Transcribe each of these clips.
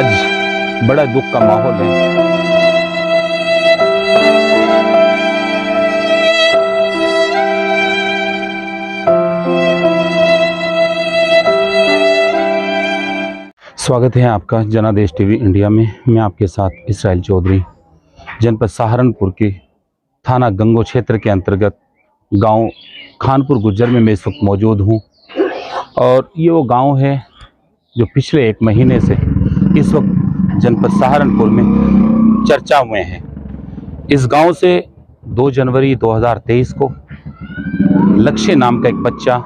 आज बड़ा दुख का माहौल है। स्वागत है आपका जनादेश टीवी इंडिया में। मैं आपके साथ इसराइल चौधरी, जनपद सहारनपुर के थाना गंगो क्षेत्र के अंतर्गत गांव खानपुर गुज्जर में मैं इस वक्त मौजूद हूं। और ये वो गांव है जो पिछले एक महीने से इस वक्त जनपद सहारनपुर में चर्चा में है। इस गांव से 2 जनवरी 2023 को लक्ष्य नाम का एक बच्चा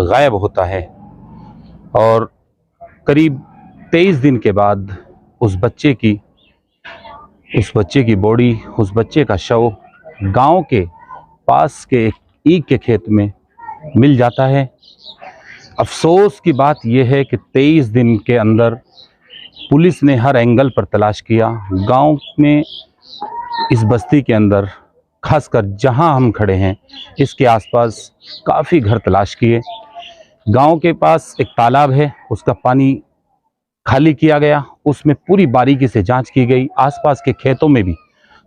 गायब होता है और करीब 23 दिन के बाद उस बच्चे की बॉडी, उस बच्चे का शव गांव के पास के एक ईख के खेत में मिल जाता है। अफसोस की बात यह है कि 23 दिन के अंदर पुलिस ने हर एंगल पर तलाश किया। गांव में, इस बस्ती के अंदर, खासकर जहां हम खड़े हैं इसके आसपास काफ़ी घर तलाश किए। गांव के पास एक तालाब है, उसका पानी खाली किया गया, उसमें पूरी बारीकी से जांच की गई। आसपास के खेतों में भी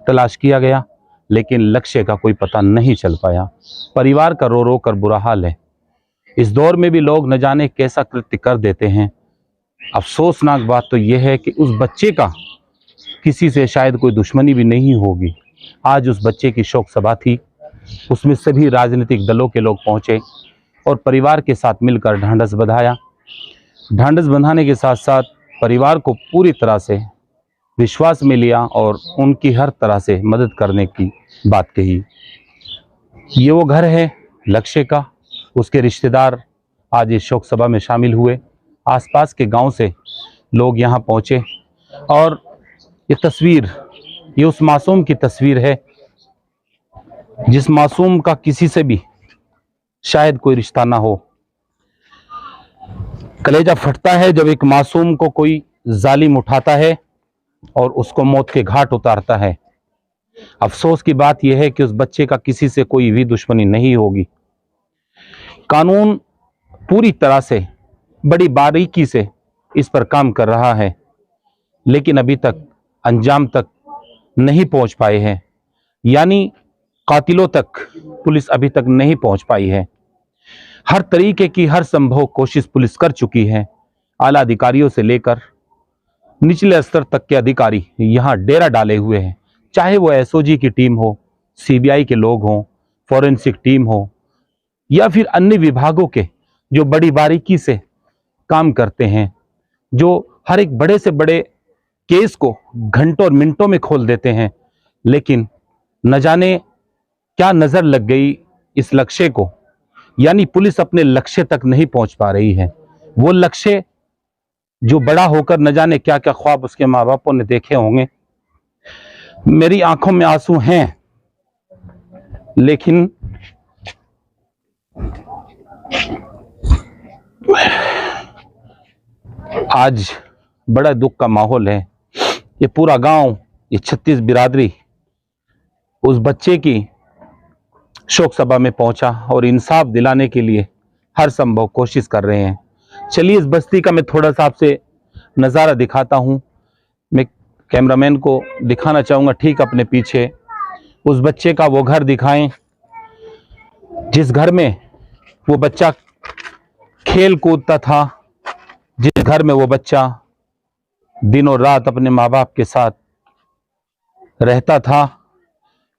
तलाश किया गया, लेकिन लक्ष्य का कोई पता नहीं चल पाया। परिवार का रो रो कर बुरा हाल है। इस दौर में भी लोग न जाने कैसा कृत्य कर देते हैं। अफसोसनाक बात तो यह है कि उस बच्चे का किसी से शायद कोई दुश्मनी भी नहीं होगी। आज उस बच्चे की शोक सभा थी, उसमें सभी राजनीतिक दलों के लोग पहुंचे और परिवार के साथ मिलकर ढांढस बंधाया। ढांढस बंधाने के साथ साथ परिवार को पूरी तरह से विश्वास में लिया और उनकी हर तरह से मदद करने की बात कही। ये वो घर है लक्ष्य का। उसके रिश्तेदार आज इस शोक सभा में शामिल हुए। आसपास के गांव से लोग यहाँ पहुँचे और ये तस्वीर, ये उस मासूम की तस्वीर है जिस मासूम का किसी से भी शायद कोई रिश्ता ना हो। कलेजा फटता है जब एक मासूम को कोई जालिम उठाता है और उसको मौत के घाट उतारता है। अफसोस की बात यह है कि उस बच्चे का किसी से कोई भी दुश्मनी नहीं होगी। कानून पूरी तरह से बड़ी बारीकी से इस पर काम कर रहा है, लेकिन अभी तक अंजाम तक नहीं पहुंच पाए हैं, यानी कातिलों तक पुलिस अभी तक नहीं पहुंच पाई है। हर तरीके की हर संभव कोशिश पुलिस कर चुकी है। आला अधिकारियों से लेकर निचले स्तर तक के अधिकारी यहाँ डेरा डाले हुए हैं, चाहे वो एसओजी की टीम हो, सीबीआई के लोग हों, फॉरेंसिक टीम हो या फिर अन्य विभागों के जो बड़ी बारीकी से काम करते हैं, जो हर एक बड़े से बड़े केस को घंटों और मिनटों में खोल देते हैं। लेकिन न जाने क्या नजर लग गई इस लक्ष्य को, यानी पुलिस अपने लक्ष्य तक नहीं पहुंच पा रही है। वो लक्ष्य जो बड़ा होकर न जाने क्या क्या ख्वाब उसके माँ बापों ने देखे होंगे। मेरी आंखों में आंसू हैं, लेकिन आज बड़ा दुख का माहौल है। ये पूरा गांव, ये 36 बिरादरी उस बच्चे की शोक सभा में पहुंचा और इंसाफ दिलाने के लिए हर संभव कोशिश कर रहे हैं। चलिए इस बस्ती का मैं थोड़ा सा आपसे नज़ारा दिखाता हूं। मैं कैमरामैन को दिखाना चाहूँगा ठीक अपने पीछे उस बच्चे का वो घर दिखाएं जिस घर में वो बच्चा खेल कूदता था, जिस घर में वो बच्चा दिनों रात अपने माँ बाप के साथ रहता था।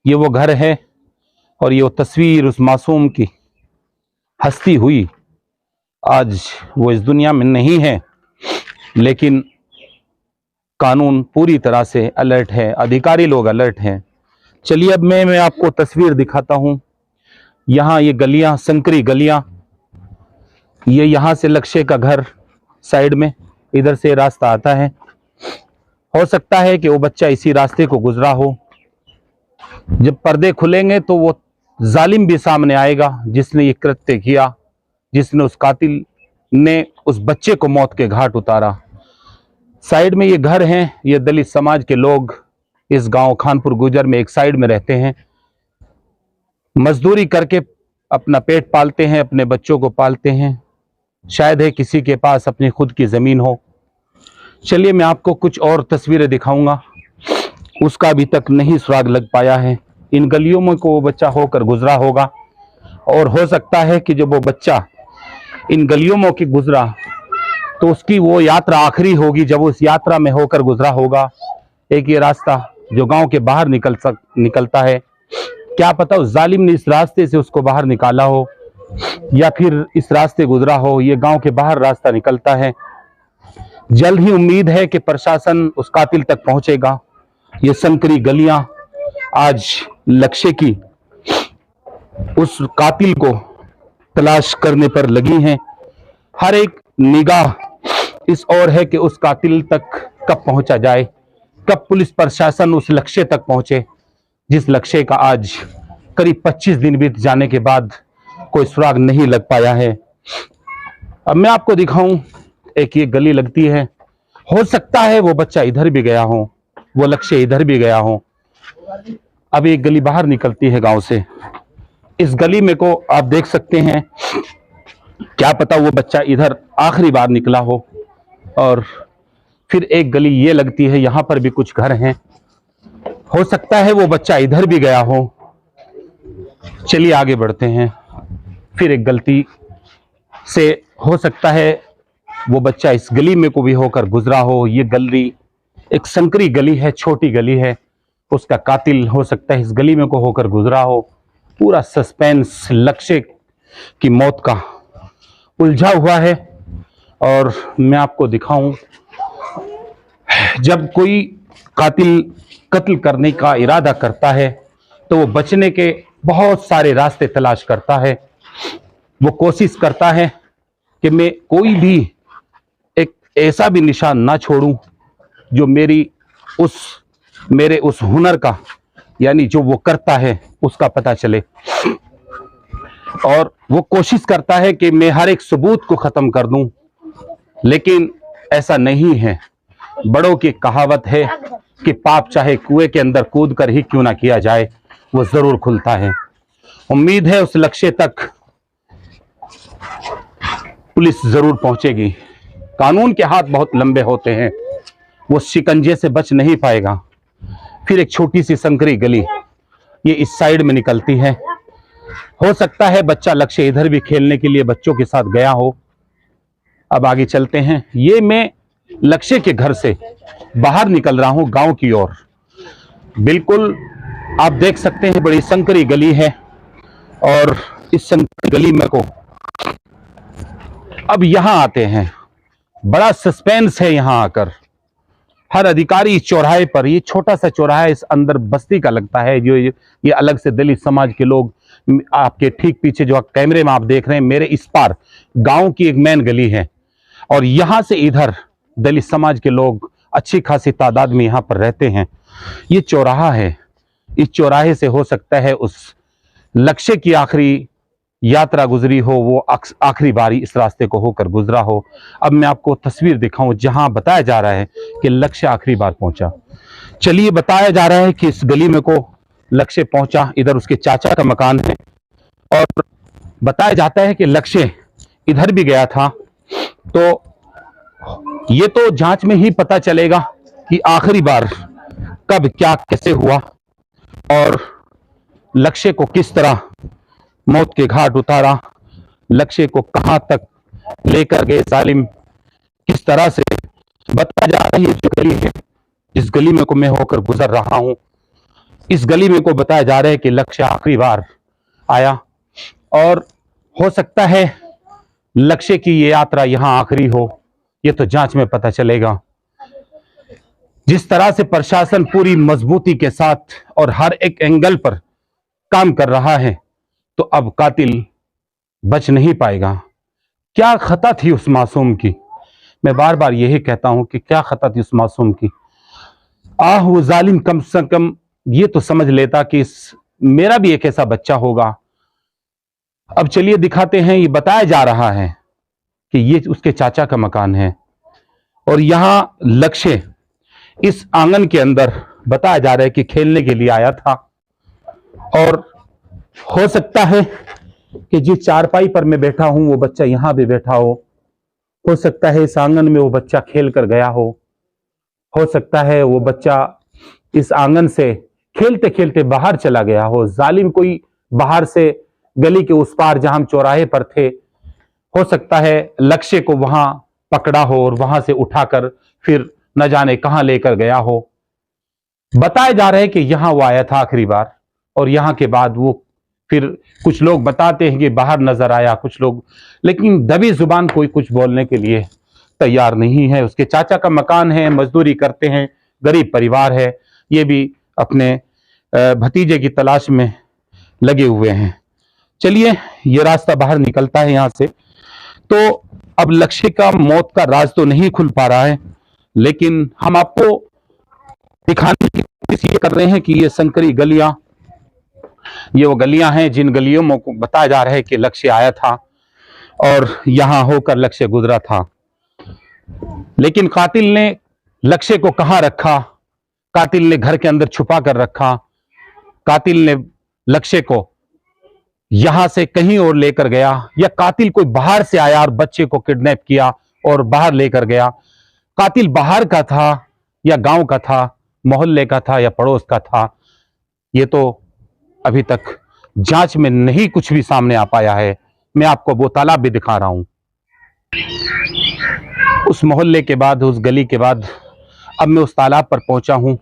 ये वो घर है और ये वो तस्वीर उस मासूम की हस्ती हुई। आज वो इस दुनिया में नहीं है, लेकिन कानून पूरी तरह से अलर्ट है, अधिकारी लोग अलर्ट हैं। चलिए अब मैं आपको तस्वीर दिखाता हूँ। यहाँ ये गलियाँ, संकरी गलियाँ, ये यहाँ से लक्ष्य का घर साइड में, इधर से रास्ता आता है। हो सकता है कि वो बच्चा इसी रास्ते को गुजरा हो। जब पर्दे खुलेंगे तो वो जालिम भी सामने आएगा जिसने ये कृत्य किया, जिसने उस कातिल ने उस बच्चे को मौत के घाट उतारा। साइड में ये घर हैं, ये दलित समाज के लोग इस गांव खानपुर गुजर में एक साइड में रहते हैं। मजदूरी करके अपना पेट पालते हैं, अपने बच्चों को पालते हैं। शायद है किसी के पास अपनी खुद की ज़मीन हो। चलिए मैं आपको कुछ और तस्वीरें दिखाऊंगा, उसका अभी तक नहीं सुराग लग पाया है। इन गलियों में को वो बच्चा होकर गुजरा होगा, और हो सकता है कि जब वो बच्चा इन गलियों में के गुजरा तो उसकी वो यात्रा आखिरी होगी जब उस यात्रा में होकर गुजरा होगा। एक ये रास्ता जो गांव के बाहर निकलता है, क्या पता उस जालिम ने इस रास्ते से उसको बाहर निकाला हो या फिर इस रास्ते गुजरा हो। ये गांव के बाहर रास्ता निकलता है। जल्द ही उम्मीद है कि प्रशासन उस कातिल तक पहुंचेगा। ये संकरी गलियां आज लक्ष्य की उस कातिल को तलाश करने पर लगी हैं। हर एक निगाह इस ओर है कि उस कातिल तक कब पहुंचा जाए, कब पुलिस प्रशासन उस लक्ष्य तक पहुंचे जिस लक्ष्य का आज करीब 25 दिन बीत जाने के बाद कोई सुराग नहीं लग पाया है। अब मैं आपको दिखाऊं, एक ये गली लगती है, हो सकता है वो बच्चा इधर भी गया हो, वो लक्ष्य इधर भी गया हो। अब एक गली बाहर निकलती है गांव से। इस गली में को आप देख सकते हैं, क्या पता वो बच्चा इधर आखिरी बार निकला हो। और फिर एक गली ये लगती है, यहां पर भी कुछ घर हैं, हो सकता है वो बच्चा इधर भी गया हो। चलिए आगे बढ़ते हैं। फिर एक गलती से हो सकता है वो बच्चा इस गली में को भी होकर गुजरा हो। ये गली एक संकरी गली है, छोटी गली है, उसका कातिल हो सकता है इस गली में को होकर गुजरा हो। पूरा सस्पेंस लक्ष्य की मौत का उलझा हुआ है। और मैं आपको दिखाऊं, जब कोई कातिल कत्ल करने का इरादा करता है तो वो बचने के बहुत सारे रास्ते तलाश करता है। वो कोशिश करता है कि मैं कोई भी एक ऐसा भी निशान ना छोड़ूं जो मेरे उस हुनर का, यानी जो वो करता है उसका पता चले। और वो कोशिश करता है कि मैं हर एक सबूत को खत्म कर दूं, लेकिन ऐसा नहीं है। बड़ों की कहावत है कि पाप चाहे कुएं के अंदर कूद कर ही क्यों ना किया जाए, वो जरूर खुलता है। उम्मीद है उस लक्ष्य तक पुलिस जरूर पहुंचेगी। कानून के हाथ बहुत लंबे होते हैं, वो शिकंजे से बच नहीं पाएगा। फिर एक छोटी सी संकरी गली ये इस साइड में निकलती है। हो सकता है बच्चा लक्ष्य इधर भी खेलने के लिए बच्चों के साथ गया हो। अब आगे चलते हैं। ये मैं लक्ष्य के घर से बाहर निकल रहा हूं गांव की ओर। बिल्कुल आप देख सकते हैं बड़ी संकरी गली है, और इस संकरी गली में को अब यहां आते हैं। बड़ा सस्पेंस है यहां आकर। हर अधिकारी इस चौराहे पर, ये छोटा सा चौराहा इस अंदर बस्ती का लगता है, जो ये अलग से दलित समाज के लोग, आपके ठीक पीछे जो कैमरे में आप देख रहे हैं, मेरे इस पार गांव की एक मेन गली है, और यहां से इधर दलित समाज के लोग अच्छी खासी तादाद में यहां पर रहते हैं। ये चौराहा है, इस चौराहे से हो सकता है उस लक्ष्य की आखिरी यात्रा गुजरी हो, वो आखिरी बारी इस रास्ते को होकर गुजरा हो। अब मैं आपको तस्वीर दिखाऊं जहां बताया जा रहा है कि लक्ष्य आखिरी बार पहुंचा। चलिए, बताया जा रहा है कि इस गली में को लक्ष्य पहुंचा, इधर उसके चाचा का मकान है, और बताया जाता है कि लक्ष्य इधर भी गया था। तो ये तो जांच में ही पता चलेगा कि आखिरी बार कब क्या कैसे हुआ, और लक्ष्य को किस तरह मौत के घाट उतारा, लक्ष्य को कहां तक लेकर गए जालिम, किस तरह से। बताया जा रहा है ये जो गली है, इस गली में को मैं होकर गुजर रहा हूं, इस गली में को बताया जा रहा है कि लक्ष्य आखिरी बार आया, और हो सकता है लक्ष्य की ये यात्रा यहां आखिरी हो। ये तो जांच में पता चलेगा। जिस तरह से प्रशासन पूरी मजबूती के साथ और हर एक एंगल पर काम कर रहा है, तो अब कातिल बच नहीं पाएगा। क्या खता थी उस मासूम की, मैं बार बार यही कहता हूं कि क्या खता थी उस मासूम की। वो जालिम कम से कम ये तो समझ लेता कि मेरा भी एक ऐसा बच्चा होगा। अब चलिए दिखाते हैं। ये बताया जा रहा है कि ये उसके चाचा का मकान है, और यहां लक्ष्य इस आंगन के अंदर बताया जा रहा है कि खेलने के लिए आया था, और हो सकता है कि जिस चारपाई पर मैं बैठा हूं वो बच्चा यहां भी बैठा हो सकता है इस आंगन में वो बच्चा खेल कर गया हो। हो सकता है वो बच्चा इस आंगन से खेलते खेलते बाहर चला गया हो, जालिम कोई बाहर से गली के उस पार जहां हम चौराहे पर थे, हो सकता है लक्ष्य को वहां पकड़ा हो और वहां से उठाकर फिर न जाने कहां लेकर गया हो। बताया जा रहा है कि यहां वो आया था आखिरी बार, और यहां के बाद वो फिर कुछ लोग बताते हैं कि बाहर नजर आया, कुछ लोग, लेकिन दबी जुबान कोई कुछ बोलने के लिए तैयार नहीं है। उसके चाचा का मकान है, मजदूरी करते हैं, गरीब परिवार है, ये भी अपने भतीजे की तलाश में लगे हुए हैं। चलिए, ये रास्ता बाहर निकलता है यहां से। तो अब लक्ष्य का मौत का राज तो नहीं खुल पा रहा है, लेकिन हम आपको दिखाने की कोशिश ये कर रहे हैं कि ये संकरी गलियां, ये वो गलियां हैं जिन गलियों में को बताया जा रहा है कि लक्ष्य आया था और यहां होकर लक्ष्य गुजरा था। लेकिन कातिल ने लक्ष्य को कहां रखा? कातिल ने घर के अंदर छुपा कर रखा, कातिल ने लक्ष्य को यहां से कहीं और लेकर गया, या कातिल कोई बाहर से आया और बच्चे को किडनैप किया और बाहर लेकर गया? कातिल बाहर का था या गांव का था, मोहल्ले का था या पड़ोस का था? ये तो अभी तक जांच में नहीं कुछ भी सामने आ पाया है। मैं आपको वो तालाब भी दिखा रहा हूं। उस मोहल्ले के बाद, उस गली के बाद अब मैं उस तालाब पर पहुंचा हूं,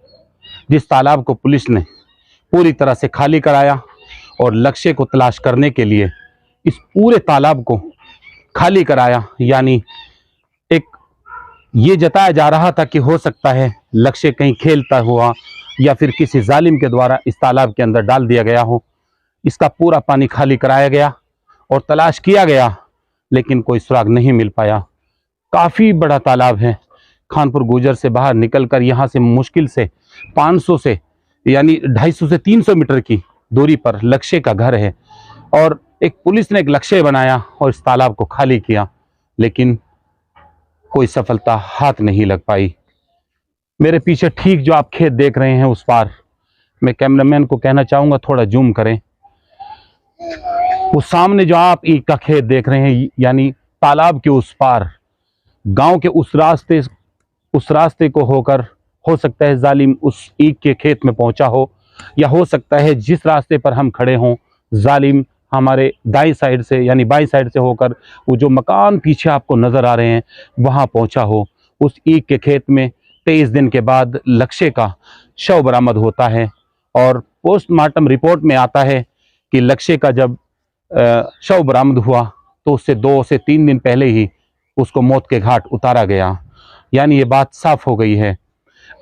जिस तालाब को पुलिस ने पूरी तरह से खाली कराया और लक्ष्य को तलाश करने के लिए इस पूरे तालाब को खाली कराया। यानी एक ये जताया जा रहा था कि हो सकता है लक्ष्य कहीं खेलता हुआ या फिर किसी जालिम के द्वारा इस तालाब के अंदर डाल दिया गया हो। इसका पूरा पानी खाली कराया गया और तलाश किया गया, लेकिन कोई सुराग नहीं मिल पाया। काफ़ी बड़ा तालाब है। खानपुर गुजर से बाहर निकलकर यहाँ से मुश्किल से 500 से यानी 250 से 300 मीटर की दूरी पर लक्ष्य का घर है, और एक पुलिस ने एक लक्ष्य बनाया और इस तालाब को खाली किया, लेकिन कोई सफलता हाथ नहीं लग पाई। मेरे पीछे ठीक जो आप खेत देख रहे हैं उस पार, मैं कैमरामैन को कहना चाहूँगा थोड़ा जूम करें। वो सामने जो आप ईख का खेत देख रहे हैं, यानी तालाब के उस पार गांव के उस रास्ते को होकर हो सकता है जालिम उस ईख के खेत में पहुंचा हो, या हो सकता है जिस रास्ते पर हम खड़े हों जालिम हमारे दाईं साइड से यानी बाईं साइड से होकर वो जो मकान पीछे आपको नज़र आ रहे हैं वहां पहुंचा हो। उस ईख के खेत में 23 दिन के बाद लक्ष्य का शव बरामद होता है, और पोस्टमार्टम रिपोर्ट में आता है कि लक्ष्य का जब शव बरामद हुआ तो उससे 2 से 3 दिन पहले ही उसको मौत के घाट उतारा गया। यानी ये बात साफ हो गई है।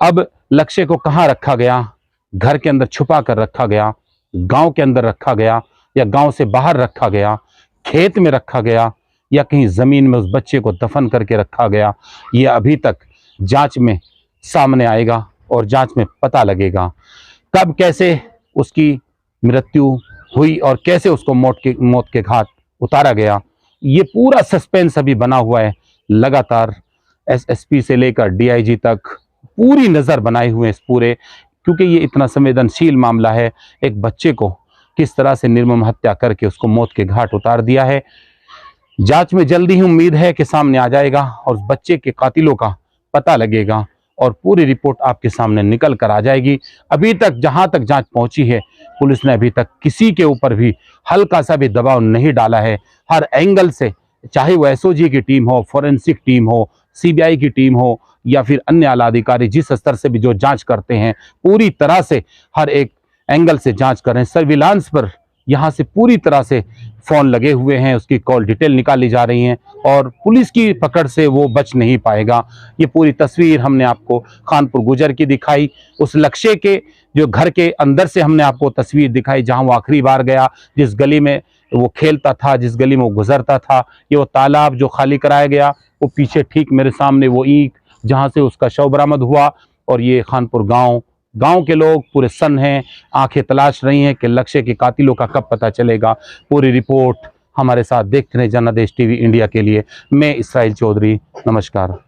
अब लक्ष्य को कहाँ रखा गया? घर के अंदर छुपा कर रखा गया, गांव के अंदर रखा गया, या गांव से बाहर रखा गया, खेत में रखा गया, या कहीं जमीन में उस बच्चे को दफन करके रखा गया? ये अभी तक जांच में सामने आएगा और जांच में पता लगेगा कब कैसे उसकी मृत्यु हुई और कैसे उसको मौत के घाट उतारा गया। ये पूरा सस्पेंस अभी बना हुआ है। लगातार एसएसपी से लेकर डीआईजी तक पूरी नज़र बनाए हुए इस पूरे, क्योंकि ये इतना संवेदनशील मामला है। एक बच्चे को किस तरह से निर्मम हत्या करके उसको मौत के घाट उतार दिया है। जांच में जल्दी ही उम्मीद है कि सामने आ जाएगा और उस बच्चे के कातिलों का पता लगेगा और पूरी रिपोर्ट आपके सामने निकल कर आ जाएगी। अभी तक जहां तक जांच पहुंची है, पुलिस ने अभी तक किसी के ऊपर भी हल्का सा भी दबाव नहीं डाला है। हर एंगल से, चाहे वो एसओजी की टीम हो, फोरेंसिक टीम हो, सीबीआई की टीम हो, या फिर अन्य आला अधिकारी जिस स्तर से भी जो जांच करते हैं, पूरी तरह से हर एक एंगल से जांच कर रहे हैं। सर्विलांस पर यहाँ से पूरी तरह से फ़ोन लगे हुए हैं, उसकी कॉल डिटेल निकाली जा रही हैं और पुलिस की पकड़ से वो बच नहीं पाएगा। ये पूरी तस्वीर हमने आपको खानपुर गुजर की दिखाई, उस लक्ष्य के जो घर के अंदर से हमने आपको तस्वीर दिखाई जहां वो आखिरी बार गया, जिस गली में वो खेलता था, जिस गली में वो गुजरता था। ये वो तालाब जो खाली कराया गया, वो पीछे ठीक मेरे सामने वो ईंट जहाँ से उसका शव बरामद हुआ, और ये खानपुर गांव के लोग पूरे सन्न हैं, आंखें तलाश रही हैं कि लक्ष्य के कातिलों का कब पता चलेगा। पूरी रिपोर्ट हमारे साथ देखते रहे जनादेश टीवी इंडिया के लिए। मैं इसराइल चौधरी, नमस्कार।